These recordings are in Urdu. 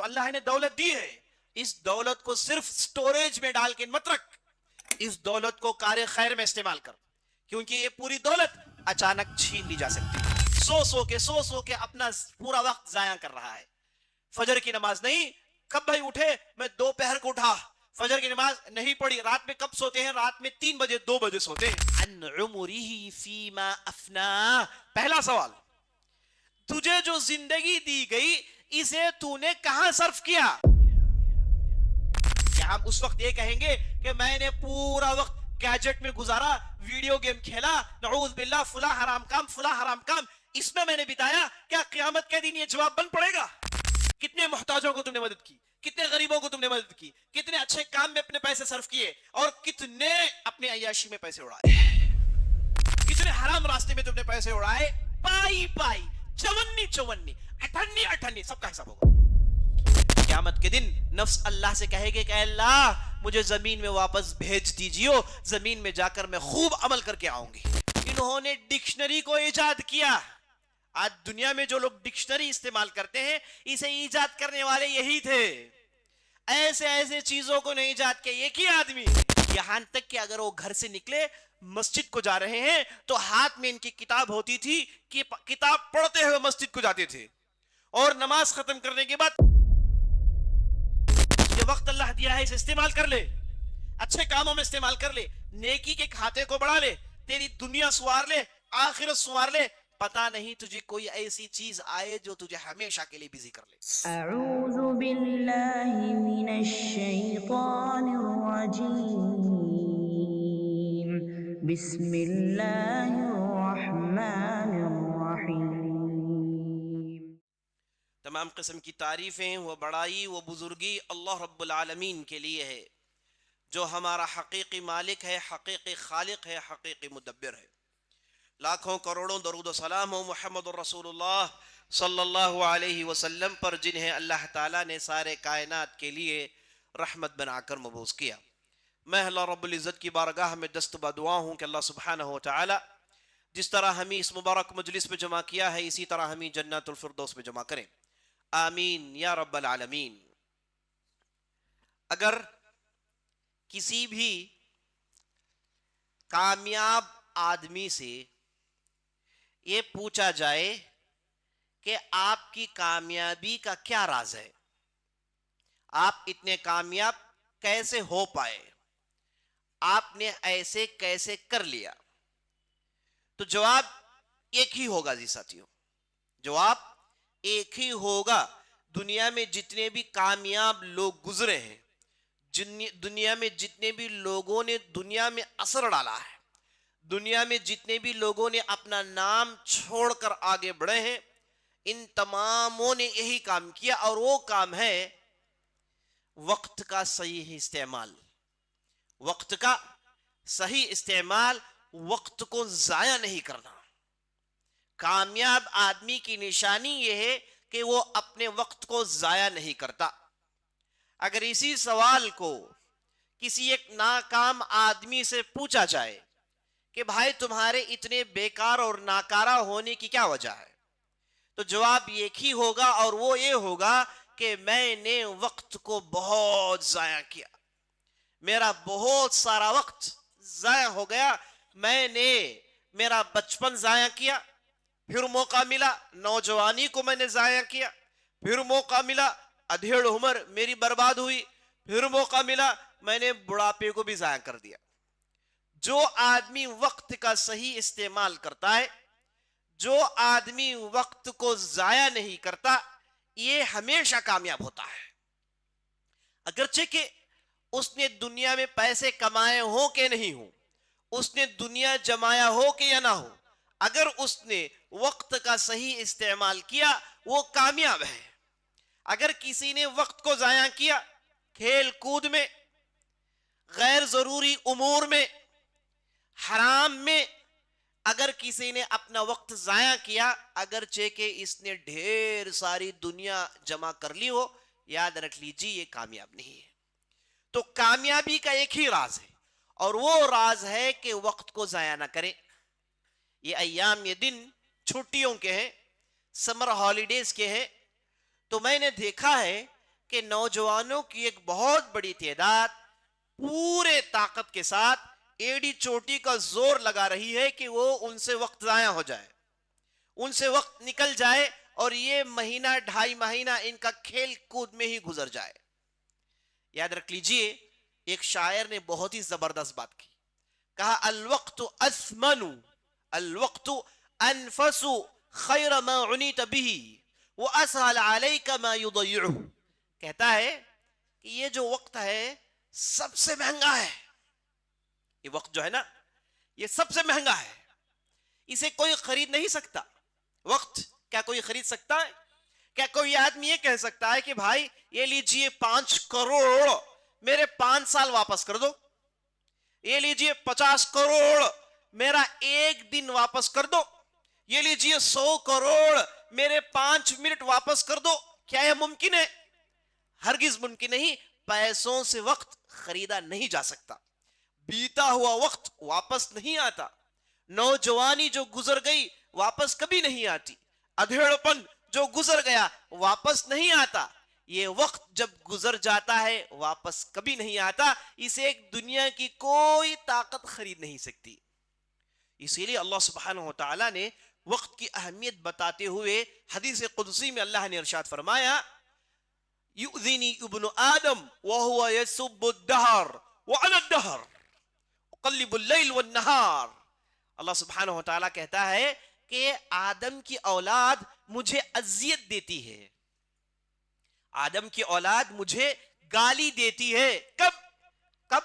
اللہ نے دولت دی ہے، اس دولت کو صرف سٹوریج میں ڈال کے مت رکھ، اس دولت کو کار خیر میں استعمال کر، کیونکہ یہ پوری دولت اچانک چھین لی جا سکتی ہے۔ سو کے اپنا پورا وقت ضائع کر رہا ہے۔ فجر کی نماز نہیں، کب بھائی اٹھے؟ میں دوپہر کو اٹھا، فجر کی نماز نہیں پڑھی۔ رات میں کب سوتے ہیں؟ رات میں 3 بجے 2 بجے سوتے ہیں۔ عن عمره فیما افنا، پہلا سوال، تجھے جو زندگی دی گئی اسے تو نے کہاں صرف کیا؟ کیا ہم اس وقت یہ کہیں گے کہ میں نے پورا وقت گیجٹ میں گزارا، ویڈیو گیم کھیلا، نعوذ باللہ فلاں حرام کام اس میں نے بتایا؟ کیا قیامت کے دن یہ جواب بن پڑے گا؟ کتنے محتاجوں کو تم نے مدد کی، کتنے غریبوں کو تم نے مدد کی، کتنے اچھے کام میں اپنے پیسے صرف کیے، اور کتنے اپنے عیاشی میں پیسے اڑائے، کتنے حرام راستے میں تم نے پیسے اڑائے، پائی 54 58 سب کا حساب ہوگا۔ قیامت کے دن نفس اللہ سے کہے گے کہ اے اللہ مجھے زمین میں واپس بھیج دیجیو، زمین میں جا کر میں خوب عمل کر کے آؤں گی۔ انہوں نے ڈکشنری کو ایجاد کیا۔ آج دنیا میں جو لوگ ڈکشنری استعمال کرتے ہیں اسے ایجاد کرنے والے یہی تھے۔ ایسے چیزوں کو نہیں ایجاد کیا ایک ہی آدمی، یہاں تک کہ اگر وہ گھر سے نکلے مسجد کو جا رہے ہیں تو ہاتھ میں ان کی کتاب ہوتی تھی کہ کتاب پڑھتے ہوئے مسجد کو جاتے تھے، اور نماز ختم کرنے کے بعد یہ وقت اللہ دیا ہے اسے استعمال کر لے، اچھے کاموں میں استعمال کر لے، نیکی کے کھاتے کو بڑھا لے، تیری دنیا سوار لے، آخرت سوار لے، پتا نہیں تجھے کوئی ایسی چیز آئے جو تجھے ہمیشہ کے لیے بزی کر لے۔ اعوذ باللہ من الشیطان الرجیم، بسم اللہ الرحمن الرحیم۔ تمام قسم کی تعریفیں، وہ بڑائی، وہ بزرگی اللہ رب العالمین کے لیے ہے، جو ہمارا حقیقی مالک ہے، حقیقی خالق ہے، حقیقی مدبر ہے۔ لاکھوں کروڑوں درود و سلام ہو محمد الرسول اللہ صلی اللہ علیہ وسلم پر، جنہیں اللہ تعالیٰ نے سارے کائنات کے لیے رحمت بنا کر مبعوث کیا۔ میں اللہ رب العزت کی بارگاہ میں دست بدعا ہوں کہ اللہ سبحانہ و تعالی جس طرح ہمیں اس مبارک مجلس میں جمع کیا ہے اسی طرح ہمیں جنت الفردوس میں جمع کریں، آمین یا رب العالمین۔ اگر کسی بھی کامیاب آدمی سے یہ پوچھا جائے کہ آپ کی کامیابی کا کیا راز ہے، آپ اتنے کامیاب کیسے ہو پائے، آپ نے ایسے کیسے کر لیا، تو جواب ایک ہی ہوگا جی ساتھیوں، جواب ایک ہی ہوگا۔ دنیا میں جتنے بھی کامیاب لوگ گزرے ہیں، دنیا میں جتنے بھی لوگوں نے دنیا میں اثر ڈالا ہے، دنیا میں جتنے بھی لوگوں نے اپنا نام چھوڑ کر آگے بڑھے ہیں، ان تماموں نے یہی کام کیا، اور وہ کام ہے وقت کا صحیح استعمال۔ وقت کا صحیح استعمال، وقت کو ضائع نہیں کرنا۔ کامیاب آدمی کی نشانی یہ ہے کہ وہ اپنے وقت کو ضائع نہیں کرتا۔ اگر اسی سوال کو کسی ایک ناکام آدمی سے پوچھا جائے کہ بھائی تمہارے اتنے بیکار اور ناکارہ ہونے کی کیا وجہ ہے، تو جواب ایک ہی ہوگا، اور وہ یہ ہوگا کہ میں نے وقت کو بہت ضائع کیا، میرا بہت سارا وقت ضائع ہو گیا، میں نے میرا بچپن ضائع کیا، پھر موقع ملا نوجوانی کو میں نے ضائع کیا، پھر موقع ملا ادھیڑ عمر میری برباد ہوئی، پھر موقع ملا میں نے بڑھاپے کو بھی ضائع کر دیا۔ جو آدمی وقت کا صحیح استعمال کرتا ہے، جو آدمی وقت کو ضائع نہیں کرتا، یہ ہمیشہ کامیاب ہوتا ہے۔ اگرچہ کہ اس نے دنیا میں پیسے کمائے ہوں کہ نہیں ہوں، اس نے دنیا جمایا ہو کہ یا نہ ہو، اگر اس نے وقت کا صحیح استعمال کیا وہ کامیاب ہے۔ اگر کسی نے وقت کو ضائع کیا کھیل کود میں، غیر ضروری امور میں، حرام میں، اگر کسی نے اپنا وقت ضائع کیا، اگرچہ کہ اس نے ڈھیر ساری دنیا جمع کر لی ہو، یاد رکھ لیجیے یہ کامیاب نہیں ہے۔ تو کامیابی کا ایک ہی راز ہے، اور وہ راز ہے کہ وقت کو ضائع نہ کریں۔ یہ ایام، یہ دن چھٹیوں کے ہیں، سمر ہالیڈیز کے ہیں، تو میں نے دیکھا ہے کہ نوجوانوں کی ایک بہت بڑی تعداد پورے طاقت کے ساتھ ایڑی چوٹی کا زور لگا رہی ہے کہ وہ ان سے وقت ضائع ہو جائے، ان سے وقت نکل جائے اور یہ مہینہ 2.5 مہینہ ان کا کھیل کود میں ہی گزر جائے۔ یاد رکھ لیجئے، ایک شاعر نے بہت ہی زبردست بات کی، کہا الوقت اثمن، الوقت انفس خیر ما عنیت به واسهل علیک ما یضیعہ۔ کہتا ہے کہ یہ جو وقت ہے سب سے مہنگا ہے، یہ وقت جو ہے نا یہ سب سے مہنگا ہے، اسے کوئی خرید نہیں سکتا۔ وقت کیا کوئی خرید سکتا ہے؟ کیا کوئی آدمی یہ کہہ سکتا ہے کہ بھائی یہ لیجئے 5 کروڑ میرے 5 سال واپس کر دو، یہ لیجئے 50 کروڑ میرا 1 دن واپس کر دو، یہ لیجئے 100 کروڑ میرے 5 منٹ واپس کر دو؟ کیا یہ ممکن ہے؟ ہرگز ممکن نہیں۔ پیسوں سے وقت خریدا نہیں جا سکتا، بیتا ہوا وقت واپس نہیں آتا، نوجوانی جو گزر گئی واپس کبھی نہیں آتی، ادھیڑپن جو گزر گیا واپس نہیں آتا، یہ وقت جب گزر جاتا ہے واپس کبھی نہیں آتا، اسے ایک دنیا کی کوئی طاقت خرید نہیں سکتی۔ اسی لیے اللہ سبحانہ وتعالی نے وقت کی اہمیت بتاتے ہوئے حدیث قدسی میں اللہ نے ارشاد فرمایا یؤذنی ابن آدم وہو یسب الدہر وعلا الدہر اقلب اللیل والنہار۔ اللہ سبحانہ وتعالی کہتا ہے کہ آدم کی اولاد مجھے اذیت دیتی ہے، آدم کی اولاد مجھے گالی دیتی ہے۔ کب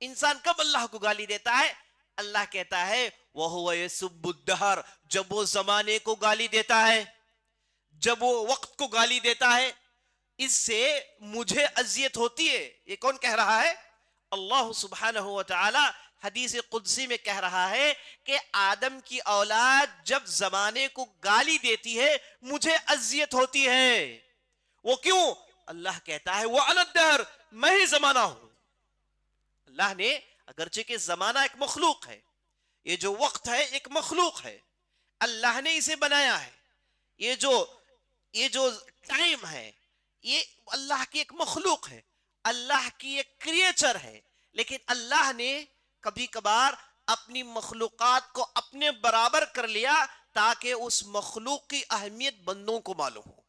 انسان کب اللہ کو گالی دیتا ہے؟ اللہ کہتا ہے وَهُوَ يَسُبُّ الدَّهْرَ، جب وہ زمانے کو گالی دیتا ہے، جب وہ وقت کو گالی دیتا ہے، اس سے مجھے اذیت ہوتی ہے۔ یہ کون کہہ رہا ہے؟ اللہ سبحانہ وتعالی حدیث قدسی میں کہہ رہا ہے کہ آدم کی اولاد جب زمانے کو گالی دیتی ہے مجھے اذیت ہوتی ہے۔ وہ کیوں؟ اللہ کہتا ہے وَعَلَى الدَّهْرِ، میں ہی زمانہ ہوں۔ اللہ نے اگرچہ کہ زمانہ ایک مخلوق ہے، یہ جو وقت ہے ایک مخلوق ہے، اللہ نے اسے بنایا ہے، یہ جو ٹائم ہے یہ اللہ کی ایک مخلوق ہے، اللہ کی ایک کریچر ہے، لیکن اللہ نے کبھی کبھار اپنی مخلوقات کو اپنے برابر کر لیا تاکہ اس مخلوق کی اہمیت بندوں کو معلوم ہو،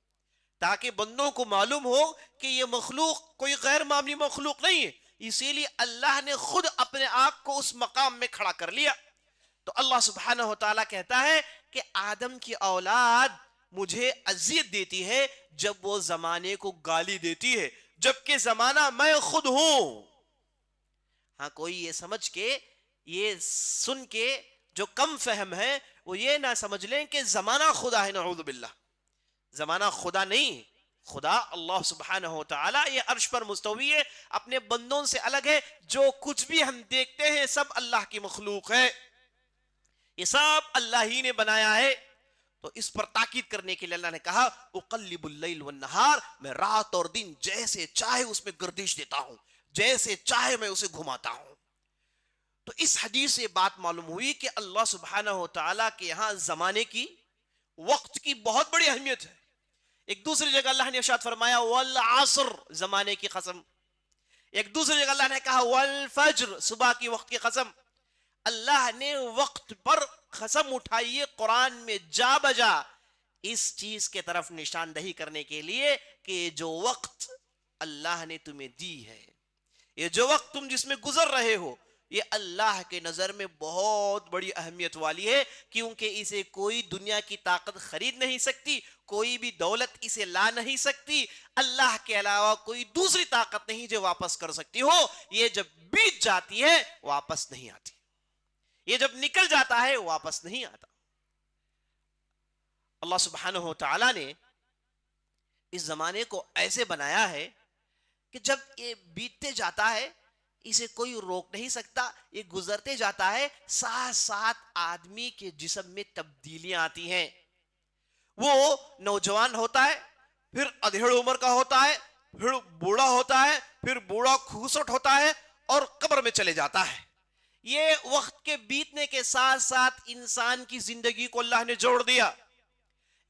تاکہ بندوں کو معلوم ہو کہ یہ مخلوق کوئی غیر معمولی مخلوق نہیں ہے، اسی لیے اللہ نے خود اپنے آپ کو اس مقام میں کھڑا کر لیا۔ تو اللہ سبحانہ وتعالی کہتا ہے کہ آدم کی اولاد مجھے اذیت دیتی ہے جب وہ زمانے کو گالی دیتی ہے، جبکہ زمانہ میں خود ہوں۔ ہاں کوئی یہ سمجھ کے، یہ سن کے جو کم فہم ہے وہ یہ نہ سمجھ لیں کہ زمانہ خدا ہے، نعوذ باللہ، زمانہ خدا نہیں، خدا اللہ سبحانہ وتعالی یہ عرش پر مستوی ہے، اپنے بندوں سے الگ ہے، جو کچھ بھی ہم دیکھتے ہیں سب اللہ کی مخلوق ہے، یہ سب اللہ ہی نے بنایا ہے۔ تو اس پر تاکید کرنے کے لیے اللہ نے کہا اقلب اللیل والنہار، میں رات اور دن جیسے چاہے اس میں گردش دیتا ہوں، جیسے چاہے میں اسے گھماتا ہوں۔ تو اس حدیث سے بات معلوم ہوئی کہ اللہ سبحانہ وتعالی کے یہاں زمانے کی، وقت کی بہت بڑی اہمیت ہے۔ ایک دوسری جگہ اللہ نے ارشاد فرمایا والعصر، زمانے کی قسم۔ ایک دوسری جگہ اللہ نے کہا والفجر، صبح کی وقت کی قسم۔ اللہ نے وقت پر قسم اٹھائی ہے قرآن میں جا بجا، اس چیز کے طرف نشاندہی کرنے کے لیے کہ جو وقت اللہ نے تمہیں دی ہے، یہ جو وقت تم جس میں گزر رہے ہو، یہ اللہ کے نظر میں بہت بڑی اہمیت والی ہے، کیونکہ اسے کوئی دنیا کی طاقت خرید نہیں سکتی، کوئی بھی دولت اسے لا نہیں سکتی، اللہ کے علاوہ کوئی دوسری طاقت نہیں جو واپس کر سکتی ہو۔ یہ جب بیت جاتی ہے واپس نہیں آتی، یہ جب نکل جاتا ہے واپس نہیں آتا۔ اللہ سبحانہ وتعالی نے اس زمانے کو ایسے بنایا ہے کہ جب یہ بیتتے جاتا ہے اسے کوئی روک نہیں سکتا، یہ گزرتے جاتا ہے، ساتھ ساتھ آدمی کے جسم میں تبدیلیاں آتی ہیں۔ وہ نوجوان ہوتا ہے، پھر ادھیڑ عمر کا ہوتا ہے، پھر بوڑھا ہوتا ہے، پھر بوڑھا کھوسٹ ہوتا ہے اور قبر میں چلے جاتا ہے۔ یہ وقت کے بیتنے کے ساتھ ساتھ انسان کی زندگی کو اللہ نے جوڑ دیا،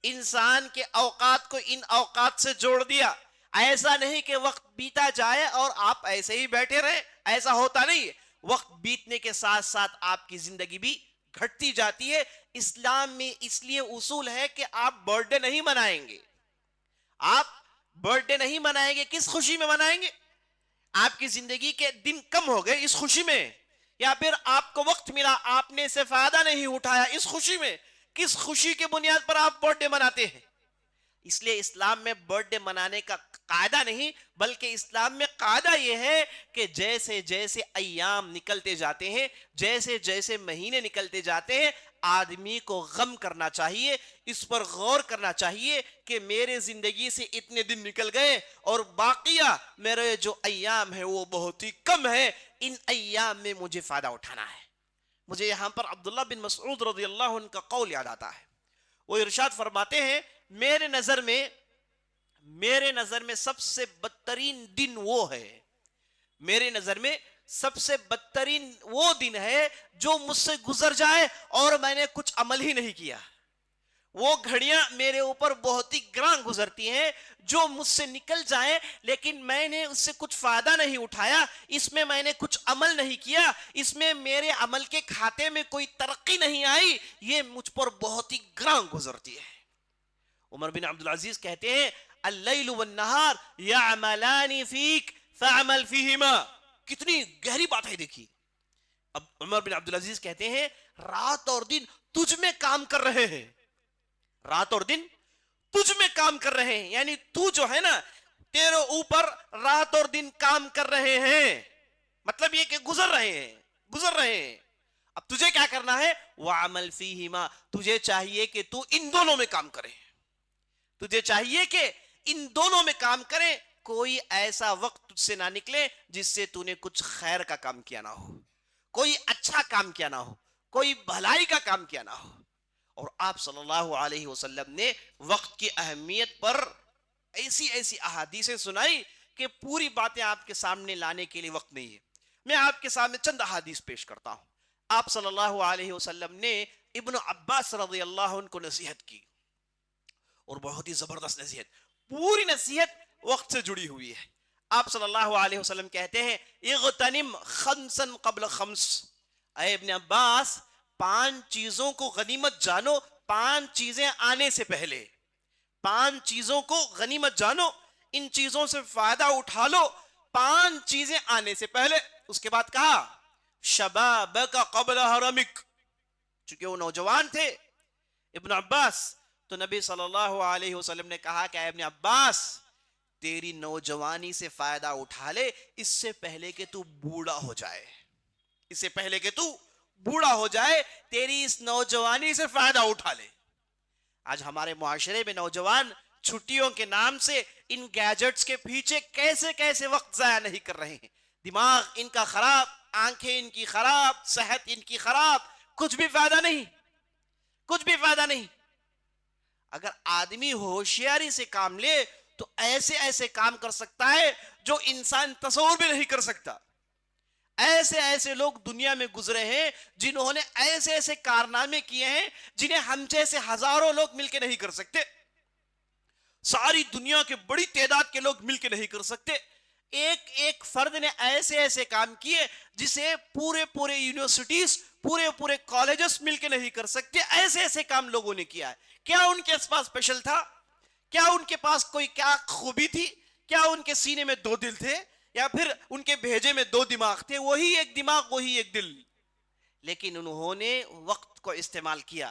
انسان کے اوقات کو ان اوقات سے جوڑ دیا۔ ایسا نہیں کہ وقت بیتا جائے اور آپ ایسے ہی بیٹھے رہیں، ایسا ہوتا نہیں ہے. وقت بیتنے کے ساتھ ساتھ آپ کی زندگی بھی گھٹتی جاتی ہے. اسلام میں اس لیے اصول ہے کہ آپ برتھ ڈے نہیں منائیں گے. آپ برتھ ڈے نہیں منائیں گے. کس خوشی میں منائیں گے؟ آپ کی زندگی کے دن کم ہو گئے اس خوشی میں، یا پھر آپ کو وقت ملا آپ نے اسے فائدہ نہیں اٹھایا اس خوشی میں. کس خوشی کے بنیاد پر آپ برتھ ڈے مناتے ہیں؟ اس لیے اسلام میں برتھ ڈے منانے کا قاعدہ نہیں، بلکہ اسلام میں قاعدہ یہ ہے کہ جیسے جیسے ایام نکلتے جاتے ہیں، جیسے جیسے مہینے نکلتے جاتے ہیں، آدمی کو غم کرنا چاہیے، اس پر غور کرنا چاہیے کہ میرے زندگی سے اتنے دن نکل گئے اور باقیہ میرے جو ایام ہیں وہ بہت ہی کم ہیں. ان ایام میں مجھے فائدہ اٹھانا ہے. مجھے یہاں پر عبداللہ بن مسعود رضی اللہ عنہ کا قول یاد آتا ہے. وہ ارشاد فرماتے ہیں میرے نظر میں سب سے بدترین دن وہ ہے، میرے نظر میں سب سے بدترین وہ دن ہے جو مجھ سے گزر جائے اور میں نے کچھ عمل ہی نہیں کیا. وہ گھڑیاں میرے اوپر بہت ہی گراں گزرتی ہیں جو مجھ سے نکل جائیں لیکن میں نے اس سے کچھ فائدہ نہیں اٹھایا، اس میں میں نے کچھ عمل نہیں کیا، اس میں میرے عمل کے کھاتے میں کوئی ترقی نہیں آئی، یہ مجھ پر بہت ہی گراں گزرتی ہے. عمر بن عبدالعزیز کہتے ہیں اللیل والنہار یعملان فیک فعمل فیہما. کتنی گہری بات ہے دیکھیے. اب عمر بن عبدالعزیز کہتے ہیں رات اور دن تجھ میں کام کر رہے ہیں، رات اور دن تجھ میں کام کر رہے ہیں، یعنی تو جو ہے نا تیرے اوپر رات اور دن کام کر رہے ہیں، مطلب یہ کہ گزر رہے ہیں. اب تجھے کیا کرنا ہے؟ وعمل فیہما، تجھے چاہیے کہ تو ان دونوں میں کام کرے، تجھے چاہیے کہ ان دونوں میں کام کرے. کوئی ایسا وقت تجھ سے نہ نکلے جس سے تو نے کچھ خیر کا کام کیا نہ ہو، کوئی اچھا کام کیا نہ ہو، کوئی بھلائی کا کام کیا نہ ہو. اور آپ صلی اللہ علیہ وسلم نے وقت کی اہمیت پر ایسی ایسی احادیثیں سنائی کہ پوری باتیں آپ کے سامنے لانے کے لیے وقت نہیں ہے. میں آپ کے سامنے چند احادیث پیش کرتا ہوں. آپ صلی اللہ علیہ وسلم نے ابن عباس رضی اللہ عنہ کو نصیحت کی، اور بہت ہی زبردست نصیحت، پوری نصیحت وقت سے جڑی ہوئی ہے. آپ صلی اللہ علیہ وسلم کہتے ہیں اغتنم خمسا قبل خمس. اے ابن عباس 5 چیزوں کو غنیمت جانو، 5 چیزیں آنے سے پہلے، 5 چیزوں کو غنیمت جانو، ان چیزوں سے فائدہ اٹھا لو 5 چیزیں آنے سے پہلے. اس کے بعد کہا شبابک قبل حرمک. چونکہ وہ نوجوان تھے ابن عباس، تو نبی صلی اللہ علیہ وسلم نے کہا کہ اے ابن عباس تیری نوجوانی سے فائدہ اٹھا لے اس سے پہلے کہ تو بوڑھا ہو جائے، اس سے پہلے کہ تو بوڑھا ہو جائے تیری اس نوجوانی سے فائدہ اٹھا لے. آج ہمارے معاشرے میں نوجوان چھٹیوں کے نام سے ان گیجٹس کے پیچھے کیسے کیسے وقت ضائع نہیں کر رہے ہیں. دماغ ان کا خراب، آنکھیں ان کی خراب، صحت ان کی خراب، کچھ بھی فائدہ نہیں، کچھ بھی فائدہ نہیں. اگر آدمی ہوشیاری سے کام لے تو ایسے ایسے کام کر سکتا ہے جو انسان تصور بھی نہیں کر سکتا. ایسے ایسے لوگ دنیا میں گزرے ہیں جنہوں نے ایسے ایسے کارنامے کیے ہیں جنہیں ہم جیسے ہزاروں لوگ مل کے نہیں کر سکتے، ساری دنیا کے بڑی تعداد کے لوگ مل کے نہیں کر سکتے. ایک ایک فرد نے ایسے ایسے کام کیے جسے پورے یونیورسٹیز، پورے کالجز مل کے نہیں کر سکتے. ایسے ایسے کام لوگوں نے کیا ہے. کیا ان کے پاس اسپیشل تھا؟ کیا ان کے پاس کوئی کیا خوبی تھی؟ کیا ان کے سینے میں 2 دل تھے، یا پھر ان کے بھیجے میں 2 دماغ تھے؟ وہی ایک دماغ، وہی ایک دل. لیکن انہوں نے وقت کو استعمال کیا،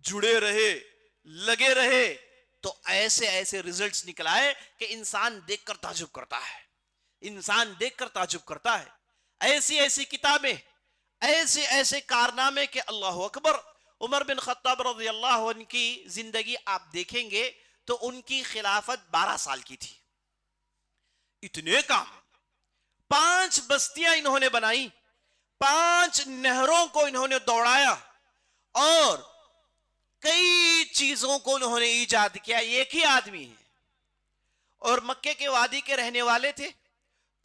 جڑے رہے، لگے رہے، تو ایسے ایسے ریزلٹس نکل آئے کہ انسان دیکھ کر تعجب کرتا ہے، انسان دیکھ کر تعجب کرتا ہے. ایسی ایسی کتابیں، ایسے ایسے کارنامے کہ اللہ اکبر. عمر بن خطاب رضی اللہ عنہ کی زندگی آپ دیکھیں گے تو ان کی خلافت 12 سال کی تھی. اتنے کام، 5 بستیاں انہوں نے بنائی، 5 نہروں کو انہوں نے دوڑایا، اور کئی چیزوں کو انہوں نے ایجاد کیا. ایک ہی آدمی ہے، اور مکے کے وادی کے رہنے والے تھے،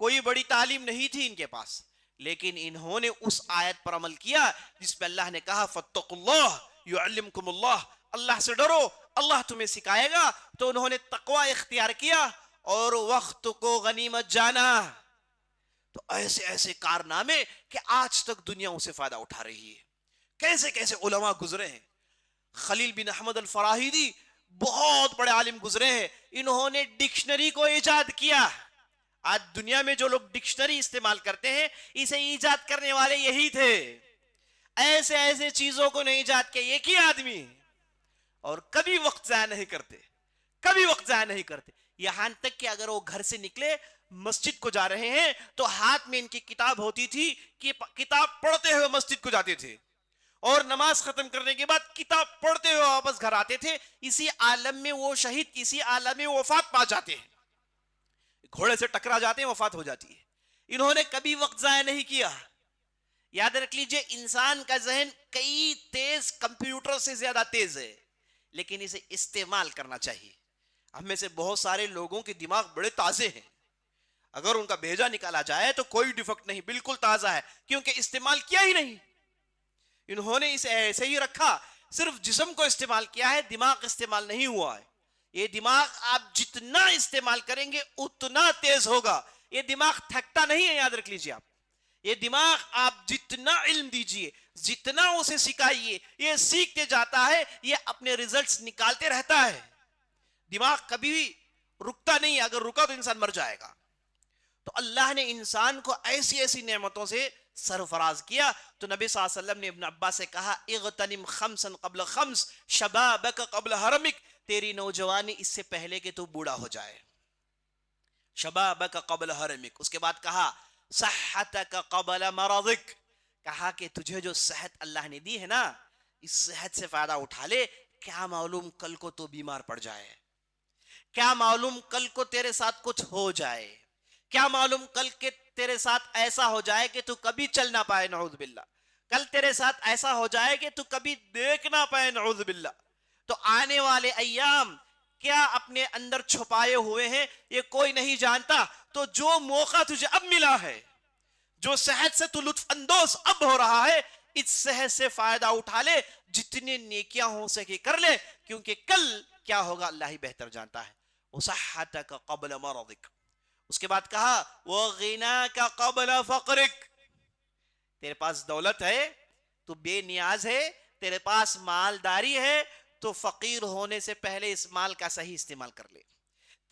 کوئی بڑی تعلیم نہیں تھی ان کے پاس، لیکن انہوں نے اس آیت پر عمل کیا جس پہ اللہ نے کہا فاتقوا اللہ یعلمکم اللہ. اللہ سے ڈرو، اللہ تمہیں سکھائے گا. تو انہوں نے تقوی اختیار کیا اور وقت کو غنیمت جانا. تو ایسے ایسے کارنامے کہ آج تک دنیا اسے فائدہ اٹھا رہی ہے. کیسے کیسے علماء گزرے ہیں. خلیل بن احمد الفراہیدی بہت بڑے عالم گزرے ہیں. انہوں نے ڈکشنری کو ایجاد کیا. آج دنیا میں جو لوگ ڈکشنری استعمال کرتے ہیں اسے ایجاد کرنے والے یہی تھے. ایسے ایسے چیزوں کو نہیں ایجاد کیا ایک ہی آدمی, اور کبھی وقت ضائع نہیں کرتے, کبھی وقت ضائع نہیں کرتے. یہاں تک کہ اگر وہ گھر سے نکلے مسجد کو جا رہے ہیں تو ہاتھ میں ان کی کتاب ہوتی تھی کہ کتاب پڑھتے ہوئے مسجد کو جاتے تھے, اور نماز ختم کرنے کے بعد کتاب پڑھتے ہوئے واپس گھر آتے تھے. اسی عالم میں وہ شہید کسی عالم میں وفات پا جاتے ہیں, گھوڑے سے ٹکرا جاتے ہیں, وفات ہو جاتی ہے. انہوں نے کبھی وقت ضائع نہیں کیا. یاد رکھ لیجئے انسان کا ذہن کئی تیز کمپیوٹر سے زیادہ تیز ہے, لیکن اسے استعمال کرنا چاہیے. ہم میں سے بہت سارے لوگوں کے دماغ بڑے تازے ہیں, اگر ان کا بھیجا نکالا جائے تو کوئی ڈیفیکٹ نہیں, بالکل تازہ ہے, کیونکہ استعمال کیا ہی نہیں. انہوں نے اسے ایسے ہی رکھا, صرف جسم کو استعمال کیا ہے, دماغ استعمال نہیں ہوا ہے. یہ دماغ آپ جتنا استعمال کریں گے اتنا تیز ہوگا. یہ دماغ تھکتا نہیں ہے, یاد رکھ لیجئے آپ. یہ دماغ آپ جتنا علم دیجئے, جتنا اسے سکھائیے, یہ سیکھتے جاتا ہے, یہ اپنے ریزلٹس نکالتے رہتا ہے. دماغ کبھی رکتا نہیں, اگر رکا تو انسان مر جائے گا. تو اللہ نے انسان کو ایسی ایسی نعمتوں سے سرفراز کیا. تو نبی صلی اللہ علیہ وسلم نے ابن عباس سے کہا اغتنم خمسا قبل خمس شبابک قبل حرمک, تیری نوجوانی اس سے پہلے کہ تو بوڑھا ہو جائے. شبابک قبل حرمک. اس کے بعد کہا صحتک قبل مرضک, کہا کہ تجھے جو صحت اللہ نے دی ہے نا, اس صحت سے فائدہ اٹھا لے. کیا معلوم کل کو تو بیمار پڑ جائے, کیا معلوم کل کو تیرے ساتھ کچھ ہو جائے, کیا معلوم کل کے تیرے ساتھ ایسا ہو جائے کہ تو کبھی چل نہ پائے, نعوذ باللہ. کل تیرے ساتھ ایسا ہو جائے کہ تو کبھی دیکھ نہ پائے, نعوذ باللہ. تو آنے والے ایام کیا اپنے اندر چھپائے ہوئے ہیں یہ کوئی نہیں جانتا. تو جو موقع تجھے اب ملا ہے, جو صحت سے تو لطف اندوز اب ہو رہا ہے, اس صحت سے فائدہ اٹھا لے, جتنے نیکیاں ہو سکے کر لے, کیونکہ کل کیا ہوگا اللہ ہی بہتر جانتا ہے. وصحتک قبل مرضک. اس کے بعد کہا وغناک قبل فقرک, تیرے پاس دولت ہے, تو بے نیاز ہے, تیرے پاس مالداری ہے, تو فقیر ہونے سے پہلے اس مال کا صحیح استعمال کر لے.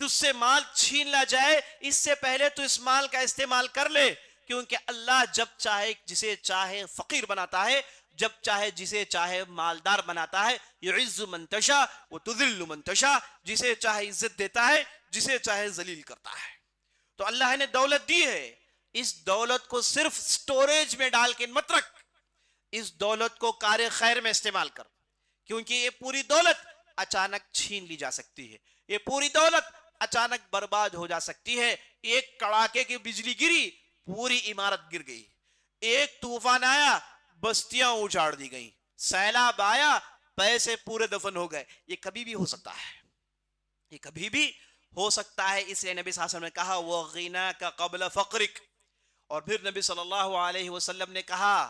تجھ سے مال چھین لا جائے اس سے پہلے تو اس مال کا استعمال کر لے, کیونکہ اللہ جب چاہے جسے چاہے فقیر بناتا ہے, جب چاہے جسے چاہے مالدار بناتا ہے. یعز من تشاء وتذل من تشاء, جسے چاہے عزت دیتا ہے, جسے چاہے ذلیل کرتا ہے. تو اللہ نے دولت دی ہے, اس دولت کو صرف سٹوریج میں ڈال کے مت رکھ, اس دولت کو کار خیر میں استعمال کر, کیونکہ یہ پوری دولت اچانک چھین لی جا سکتی ہے, یہ پوری دولت اچانک برباد ہو جا سکتی ہے. ایک کڑاکے کی بجلی گری, پوری عمارت گر گئی. ایک طوفان آیا, بستیاں اجاڑ دی گئیں. سیلاب آیا, پیسے پورے دفن ہو گئے. یہ کبھی بھی ہو سکتا ہے, یہ کبھی بھی ہو سکتا ہے. اس لیے نبی صلی اللہ علیہ وسلم نے کہا وَغِنَاكَ قَبْلَ فَقْرِكَ. اور پھر نبی صلی اللہ علیہ وسلم نے کہا,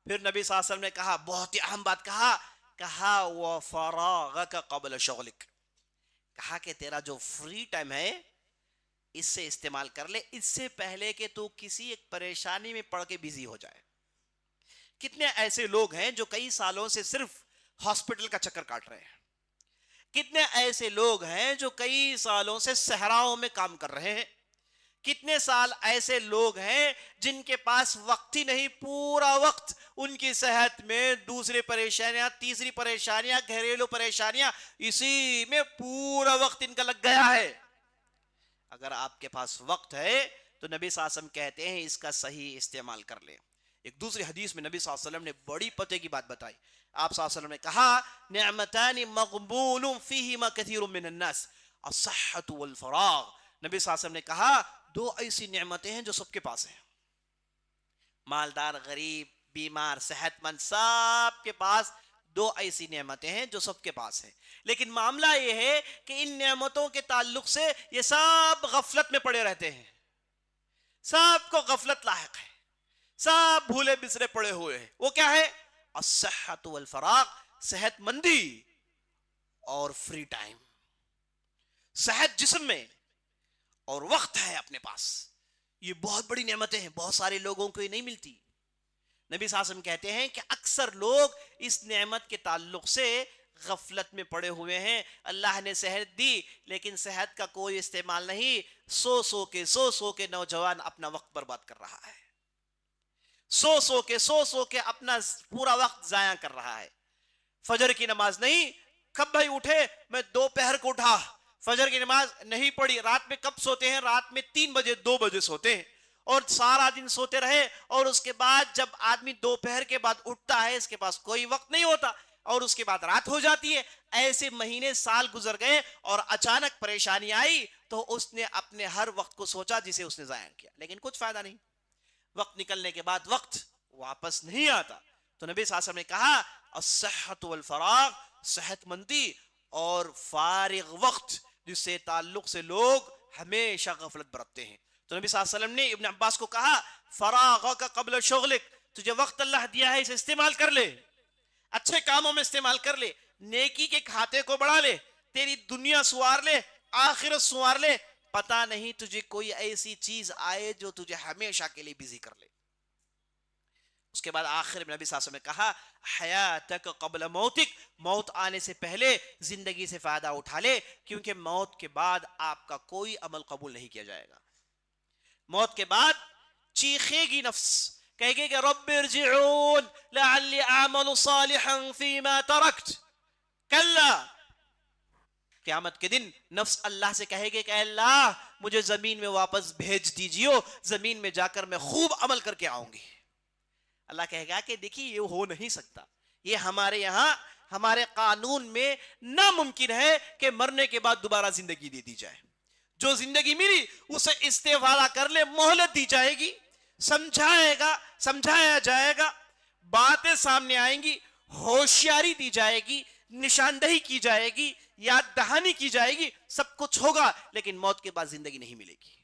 پھر نبی صلی اللہ علیہ وسلم نے کہا, بہت ہی اہم بات کہا, وَفَرَاغَكَ قَبْلَ شَغْلِكَ. کہا کہ تیرا جو فری ٹائم ہے اس سے استعمال کر لے, اس سے پہلے کہ تو کسی ایک پریشانی میں پڑ کے بیزی ہو جائے. کتنے ایسے لوگ ہیں جو کئی سالوں سے صرف ہاسپٹل کا چکر کاٹ رہے ہیں, کتنے ایسے لوگ ہیں جو کئی سالوں سے صحراؤں میں کام کر رہے ہیں, کتنے سال ایسے لوگ ہیں جن کے پاس وقت ہی نہیں, پورا وقت ان کی صحت میں, دوسری پریشانیاں, تیسری پریشانیاں, گھریلو پریشانیاں, اسی میں پورا وقت ان کا لگ گیا ہے. اگر آپ کے پاس وقت ہے تو نبی صلی اللہ علیہ وسلم کہتے ہیں اس کا صحیح استعمال کر لیں. ایک دوسری حدیث میں نبی صلی اللہ علیہ وسلم نے بڑی پتے کی بات بتائی. آپ صلی اللہ علیہ وسلم نے کہا نعمتان مغبون فیہما کثیر من الناس الصحت والفراغ. نبی صلی اللہ علیہ وسلم نے کہا دو ایسی نعمتیں ہیں جو سب کے پاس ہیں, مالدار, غریب, بیمار, صحت مند, سب کے پاس دو ایسی نعمتیں ہیں جو سب کے پاس ہیں. لیکن معاملہ یہ ہے کہ ان نعمتوں کے تعلق سے یہ سب غفلت میں پڑے رہتے ہیں, سب کو غفلت لاحق ہے, سب بھولے بسرے پڑے ہوئے ہیں. وہ کیا ہے؟ الصحت والفراغ, صحت مندی اور فری ٹائم. صحت جسم میں اور وقت ہے اپنے پاس. یہ بہت بڑی نعمتیں ہیں, بہت سارے لوگوں کو یہ نہیں ملتی. نبی صلی اللہ علیہ وسلم کہتے ہیں کہ اکثر لوگ اس نعمت کے تعلق سے غفلت میں پڑے ہوئے ہیں. اللہ نے صحت دی لیکن صحت کا کوئی استعمال نہیں. سو سو کے نوجوان اپنا وقت برباد کر رہا ہے. سو کے اپنا پورا وقت ضائع کر رہا ہے. فجر کی نماز نہیں, کب بھائی اٹھے, میں دوپہر کو اٹھا, فجر کی نماز نہیں پڑھی. رات میں کب سوتے ہیں, رات میں 3 بجے 2 بجے سوتے ہیں اور سارا دن سوتے رہے, اور اس کے بعد جب آدمی دوپہر کے بعد اٹھتا ہے اس کے پاس کوئی وقت نہیں ہوتا اور اس کے بعد رات ہو جاتی ہے. ایسے مہینے سال گزر گئے اور اچانک پریشانی آئی تو اس نے اپنے ہر وقت کو سوچا جسے اس نے ضائع کیا, لیکن کچھ فائدہ نہیں. وقت نکلنے کے بعد وقت واپس نہیں آتا. تو نبی صلی اللہ علیہ وسلم نے کہا الصحت والفراغ, صحت مندی اور فارغ وقت جس سے تعلق سے لوگ ہمیشہ غفلت برتتے ہیں. تو نبی صلی اللہ علیہ وسلم نے ابن عباس کو کہا فراغک قبل شغلک, تجھے وقت اللہ دیا ہے اسے استعمال کر لے, اچھے کاموں میں استعمال کر لے, نیکی کے کھاتے کو بڑھا لے, تیری دنیا سوار لے, آخرت سوار لے. پتا نہیں تجھے کوئی ایسی چیز آئے جو تجھے ہمیشہ کے لیے بزی کر لے. اس کے بعد آخر میں نبی صلی اللہ علیہ وسلم نے کہا حیاتک قبل موتک, موت آنے سے پہلے زندگی سے فائدہ اٹھا لے, کیونکہ موت کے بعد آپ کا کوئی عمل قبول نہیں کیا جائے گا. موت کے بعد چیخے گی نفس, کہے گی کہ رب ارجعون لعلی اعمل صالحا فیما ترکت. کلا, قیامت کے دن نفس اللہ سے کہے گی کہ اے اللہ مجھے زمین میں واپس بھیج دیجیے, زمین میں جا کر میں خوب عمل کر کے آؤں گی. اللہ کہے گا کہ دیکھیے یہ ہو نہیں سکتا, یہ ہمارے یہاں ہمارے قانون میں ناممکن ہے کہ مرنے کے بعد دوبارہ زندگی دے دی جائے. جو زندگی ملی اسے استفادہ کر لے, مہلت دی جائے گی, سمجھایا جائے گا, باتیں سامنے آئیں گی, ہوشیاری دی جائے گی, نشاندہی کی جائے گی, یاد دہانی کی جائے گی, سب کچھ ہوگا, لیکن موت کے بعد زندگی نہیں ملے گی.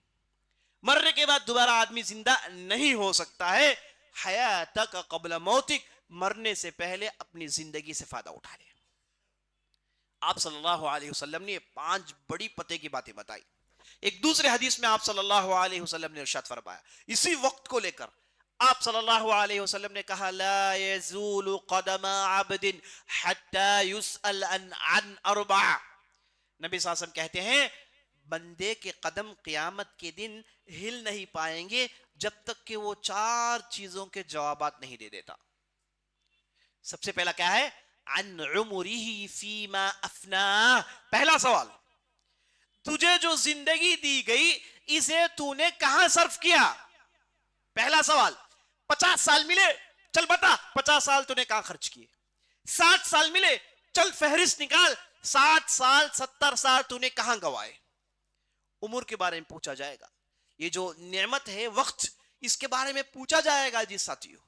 مرنے کے بعد دوبارہ آدمی زندہ نہیں ہو سکتا ہے. حیاتک قبل موتک, مرنے سے پہلے اپنی زندگی سے فائدہ اٹھا لے. آپ صلی اللہ علیہ وسلم نے 5 بڑی پتے کی باتیں بتائی. ایک دوسرے حدیث میں آپ صلی اللہ علیہ وسلم نے ارشاد فرمایا اسی وقت کو لے کر, آپ صلی اللہ علیہ وسلم نے کہا لا يزول قدم عبد حتى يسأل عن 4. نبی صلی اللہ علیہ وسلم کہتے ہیں بندے کے قدم قیامت کے دن ہل نہیں پائیں گے جب تک کہ وہ 4 چیزوں کے جوابات نہیں دے دیتا. سب سے پہلا کیا ہے, عن عمره فيما افنا. پہلا سوال, تجھے جو زندگی دی گئی اسے تو نے کہاں صرف کیا؟ پہلا سوال. 50 سال ملے, چل بتا 50 سال تو نے کہاں خرچ کیے. 60 سال ملے, چل فہرست نکال 60 سال 70 سال تو نے کہاں گوائے. عمر کے بارے میں پوچھا جائے گا. یہ جو نعمت ہے وقت, اس کے بارے میں پوچھا جائے گا. جی ساتھیو,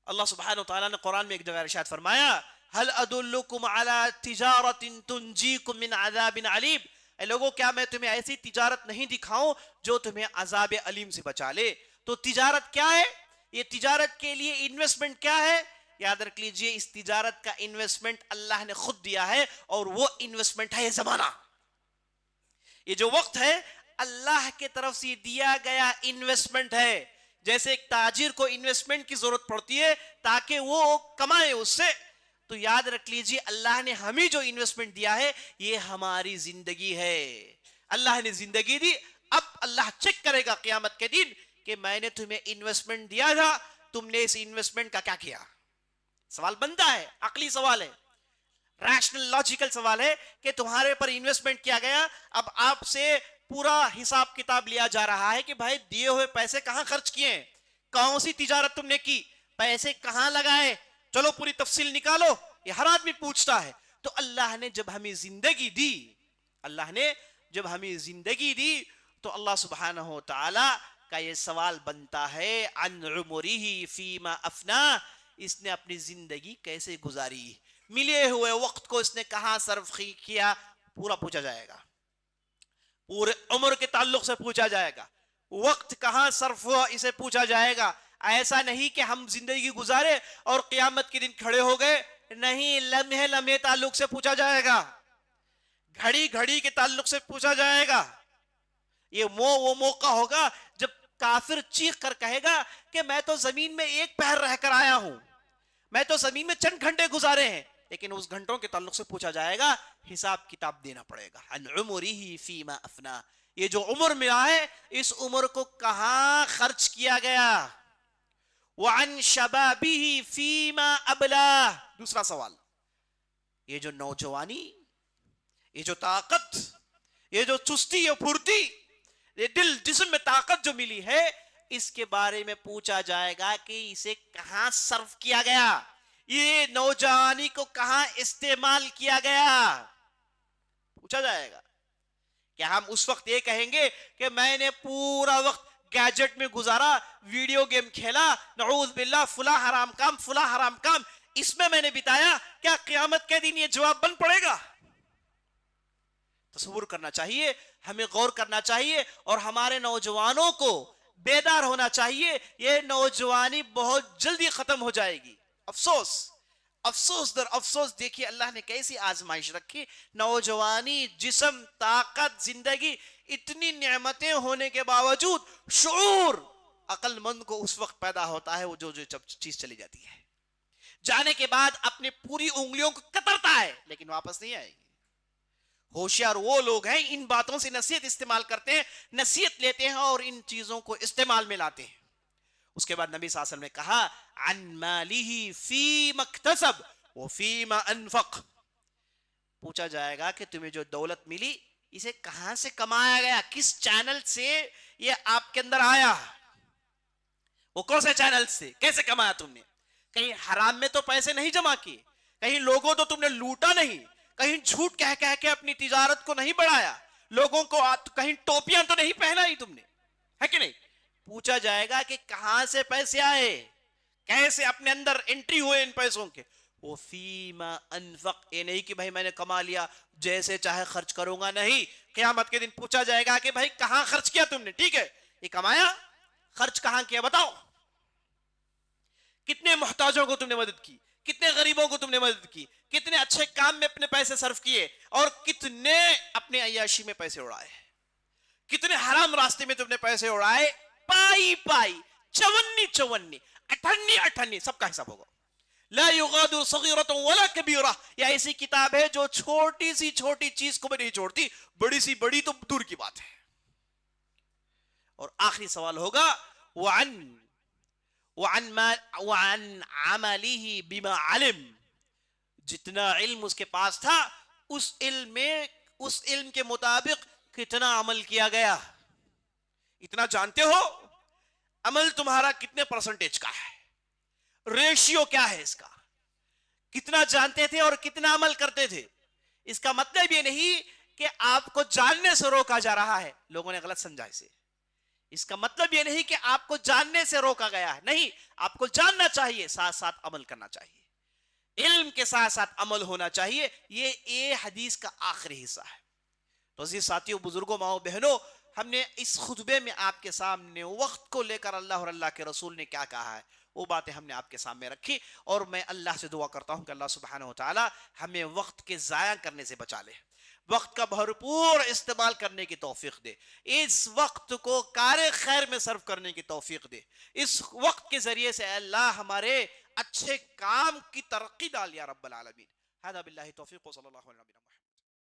اللہ سبحانہ وتعالی نے قرآن میں ایک جگہ ارشاد فرمایا هل ادلکم علی تجارت تنجیکم من عذاب علیم. اے لوگوں کیا میں تمہیں ایسی تجارت نہیں دکھاؤں جو تمہیں عذاب علیم سے بچا لے. تو تجارت کیا ہے؟ یہ تجارت کے لیے انویسٹمنٹ کیا ہے؟ یاد رکھ لیجئے اس تجارت کا انویسٹمنٹ اللہ نے خود دیا ہے, اور وہ انویسٹمنٹ ہے یہ زمانہ. یہ جو وقت ہے اللہ کے طرف سے دیا گیا انویسٹمنٹ ہے. جیسے ایک تاجر کو انویسٹمنٹ کی ضرورت پڑتی ہے تاکہ وہ کمائے اس سے, تو یاد رکھ لیجئے اللہ نے ہمیں جو انویسٹمنٹ دیا ہے یہ ہماری زندگی ہے. اللہ نے زندگی دی, اب اللہ چیک کرے گا قیامت کے دن کہ میں نے تمہیں انویسٹمنٹ دیا تھا, تم نے اس انویسٹمنٹ کا کیا کیا. سوال بنتا ہے, عقلی سوال ہے, ریشنل لاجیکل سوال ہے کہ تمہارے پر انویسٹمنٹ کیا گیا, اب آپ سے پورا حساب کتاب لیا جا رہا ہے کہ بھائی دیے ہوئے پیسے کہاں خرچ کیے ہیں, کون سی تجارت تم نے کی, پیسے کہاں لگائے, چلو پوری تفصیل نکالو. یہ ہر آدمی پوچھتا ہے. تو اللہ نے جب ہمیں زندگی دی, تو اللہ سبحانہ و تعالی کا یہ سوال بنتا ہے عن عمره فیما افنا, اس نے اپنی زندگی کیسے گزاری, ملے ہوئے وقت کو اس نے کہاں صرف کیا, پورا پوچھا جائے گا. پورے عمر کے تعلق سے پوچھا جائے گا, وقت کہاں صرف ہوا اسے پوچھا جائے گا. ایسا نہیں کہ ہم زندگی گزارے اور قیامت کے دن کھڑے ہو گئے, نہیں, لمحے لمحے تعلق سے پوچھا جائے گا, گھڑی گھڑی کے تعلق سے پوچھا جائے گا. یہ وہ موقع ہوگا جب کافر چیخ کر کہے گا کہ میں تو زمین میں ایک پہر رہ کر آیا ہوں، میں تو زمین میں چند گھنٹے گزارے ہیں، لیکن اس گھنٹوں کے تعلق سے پوچھا جائے گا، حساب کتاب دینا پڑے گا. عن عمره فیما افنا، یہ جو عمر ملا ہے اس عمر کو کہاں خرچ کیا گیا. وعن شبابه فیما ابلا، دوسرا سوال، یہ جو نوجوانی، یہ جو طاقت، یہ جو چستی اور پھرتی، یہ دل جسم میں طاقت جو ملی ہے، اس کے بارے میں پوچھا جائے گا کہ اسے کہاں صرف کیا گیا، یہ نوجوانی کو کہاں استعمال کیا گیا، پوچھا جائے گا. کیا ہم اس وقت یہ کہیں گے کہ میں نے پورا وقت گیجٹ میں گزارا، ویڈیو گیم کھیلا، نعوذ باللہ فلاں حرام کام فلاں حرام کام اس میں نے بتایا، کیا قیامت کے دن یہ جواب بن پڑے گا؟ تصور کرنا چاہیے، ہمیں غور کرنا چاہیے، اور ہمارے نوجوانوں کو بیدار ہونا چاہیے. یہ نوجوانی بہت جلدی ختم ہو جائے گی. افسوس افسوس در افسوس، دیکھیے اللہ نے کیسی آزمائش رکھی. نوجوانی، جسم، طاقت، زندگی، اتنی نعمتیں ہونے کے باوجود شعور عقل مند کو اس وقت پیدا ہوتا ہے وہ جو چیز چلی جاتی ہے، جانے کے بعد اپنے پوری انگلیوں کو کترتا ہے لیکن واپس نہیں آئے گی. ہوشیار وہ لوگ ہیں ان باتوں سے نصیحت استعمال کرتے ہیں، نصیحت لیتے ہیں اور ان چیزوں کو استعمال میں لاتے ہیں. اس کے بعد نبی صلی اللہ علیہ وسلم نے کہا عن ماله فیما اکتسب وفیما انفق، پوچھا جائے گا کہ تمہیں جو دولت ملی اسے کہاں سے کمایا گیا، کس چینل سے یہ آپ کے اندر آیا، وہ کون سے چینل سے، کیسے کمایا تم نے؟ کہیں حرام میں تو پیسے نہیں جمع کیے، کہیں لوگوں تو تم نے لوٹا نہیں، کہیں جھوٹ کہہ کہہ کے اپنی تجارت کو نہیں بڑھایا، لوگوں کو کہیں ٹوپیاں تو نہیں پہنائی تم نے، ہے کہ نہیں؟ پوچھا جائے گا کہ کہاں سے پیسے آئے، کیسے اپنے اندر انٹری ہوئے ان پیسوں کے. وہ فیما انفق، یہ نہیں کہ بھائی میں نے کما لیا جیسے چاہے خرچ کروں گا، نہیں. قیامت کے دن پوچھا جائے گا کہ بھائی کہاں خرچ کیا تم نے، ٹھیک ہے یہ کمایا، خرچ کہاں کیا بتاؤ، کتنے محتاجوں کو تم نے مدد کی، کتنے غریبوں کو تم نے مدد کی، کتنے اچھے کام میں اپنے پیسے صرف کیے، اور کتنے اپنے عیاشی میں پیسے اڑائے، کتنے حرام راستے میں تم نے پیسے اڑائے، پائی پائی، چونی چونی، اٹھنی اٹھنی، سب کا حساب ہوگا. لا یغادر صغیرۃ ولا کبیرہ، یہ ایسی کتاب ہے جو چھوٹی سی چھوٹی چیز کو بھی نہیں چھوڑتی، بڑی سی بڑی تو دور کی بات ہے. اور آخری سوال ہوگا وعن عمله بما علم، جتنا علم اس کے پاس تھا اس علم کے مطابق کتنا عمل کیا گیا. اتنا جانتے ہو، عمل تمہارا کتنے پرسنٹیج کا ہے، ریشیو کیا ہے اس کا، کتنا جانتے تھے اور کتنا عمل کرتے تھے. اس کا مطلب یہ نہیں کہ آپ کو جاننے سے روکا جا رہا ہے، لوگوں نے غلط سمجھا اسے. اس کا مطلب یہ نہیں کہ آپ کو جاننے سے روکا گیا ہے، نہیں، آپ کو جاننا چاہیے، ساتھ ساتھ عمل کرنا چاہیے، علم کے ساتھ ساتھ عمل ہونا چاہیے. یہ حدیث کا آخری حصہ ہے. تو عزیز ساتھیوں، بزرگوں، ماؤں، بہنوں، ہم نے اس خطبے میں آپ کے سامنے وقت کو لے کر اللہ اور اللہ کے رسول نے کیا کہا ہے وہ باتیں ہم نے آپ کے سامنے رکھی، اور میں اللہ سے دعا کرتا ہوں کہ اللہ سبحانہ وتعالی ہمیں وقت کے ضائع کرنے سے بچا لے، وقت کا بھرپور استعمال کرنے کی توفیق دے، اس وقت کو کار خیر میں صرف کرنے کی توفیق دے. اس وقت کے ذریعے سے اللہ ہمارے اچھے کام کی ترقی ڈال یا رب العالمین. هذا بالله توفیق، صلی اللہ علیہ وسلم.